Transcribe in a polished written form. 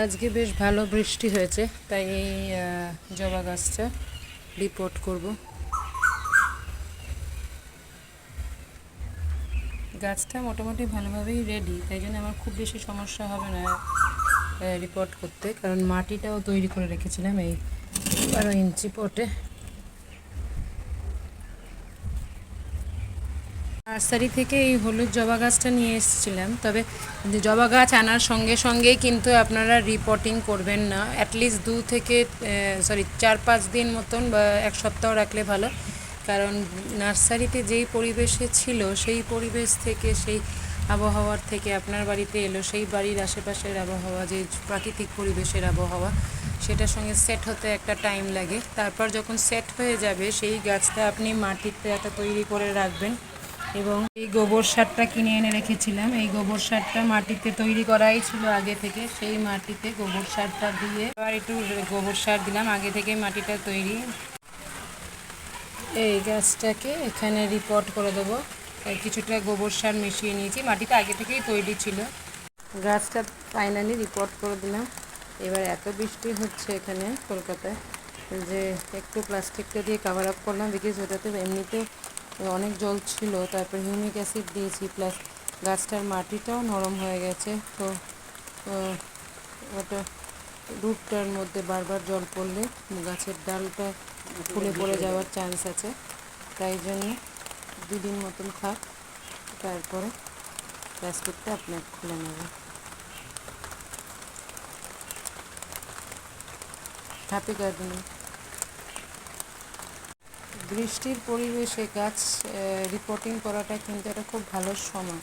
আজকে বেশ ভালো বৃষ্টি হয়েছে, তাই এই জবা গাছটা রিপোর্ট করব। গাছটা মোটামুটি ভালোভাবেই রেডি, তাই জন্য আমার খুব বেশি সমস্যা হবে না রিপোর্ট করতে, কারণ মাটিটাও তৈরি করে রেখেছিলাম এই 12 ইঞ্চি পটে। নার্সারি থেকে এই হলুদ জবা গাছটা নিয়ে এসেছিলাম, তবে জবা গাছ আনার সঙ্গে সঙ্গেই কিন্তু আপনারা রিপোর্টিং করবেন না। অ্যাটলিস্ট 4-5 দিন মতন বা 1 সপ্তাহ রাখলে ভালো, কারণ নার্সারিতে যেই পরিবেশে ছিল সেই পরিবেশ থেকে, সেই আবহাওয়ার থেকে আপনার বাড়িতে এলো, সেই বাড়ির আশেপাশের আবহাওয়া, যে প্রাকৃতিক পরিবেশের আবহাওয়া, সেটার সঙ্গে সেট হতে একটা টাইম লাগে। তারপর যখন সেট হয়ে যাবে, সেই গাছটা আপনি মাটিতে একটা তৈরি করে রাখবেন। এবং এই গোবর সারটা কিনে এনে রেখেছিলাম, এই গোবর সারটা মাটিতে তৈরি করাই ছিল আগে থেকে, সেই মাটিতে গোবর সারটা দিয়ে আবার একটু গোবর সার দিলাম, আগে থেকে মাটিটা তৈরি। এই গাছটাকে এখানে রিপোর্ট করে দেবো। কিছুটা গোবর সার মিশিয়ে নিয়েছি, মাটিটা আগে থেকেই তৈরি ছিল। গাছটা ফাইনালি রিপোর্ট করে দিলাম। এবার এত বৃষ্টি হচ্ছে এখানে কলকাতায় যে একটু প্লাস্টিকটা দিয়ে কাভার আপ করলাম, বিকজ ওটাতে এমনিতে অনেক জল ছিল, তারপর হিউমিক অ্যাসিড দিয়েছি, প্লাস গাছটার মাটিটাও নরম হয়ে গেছে। তো ওটা রুটটার মধ্যে বারবার জল পড়লে গাছের ডালটা ফুলে পড়ে যাওয়ার চান্স আছে, তাই জন্য 2 দিন মতন থাক, তারপরে প্লাস্টিকটা আপনার খুলে নেবেন। Happy gardening. বৃষ্টির পরিবেশে গাছ রিপোর্টিং করাটা কিন্তু একটা খুব ভালো সময়।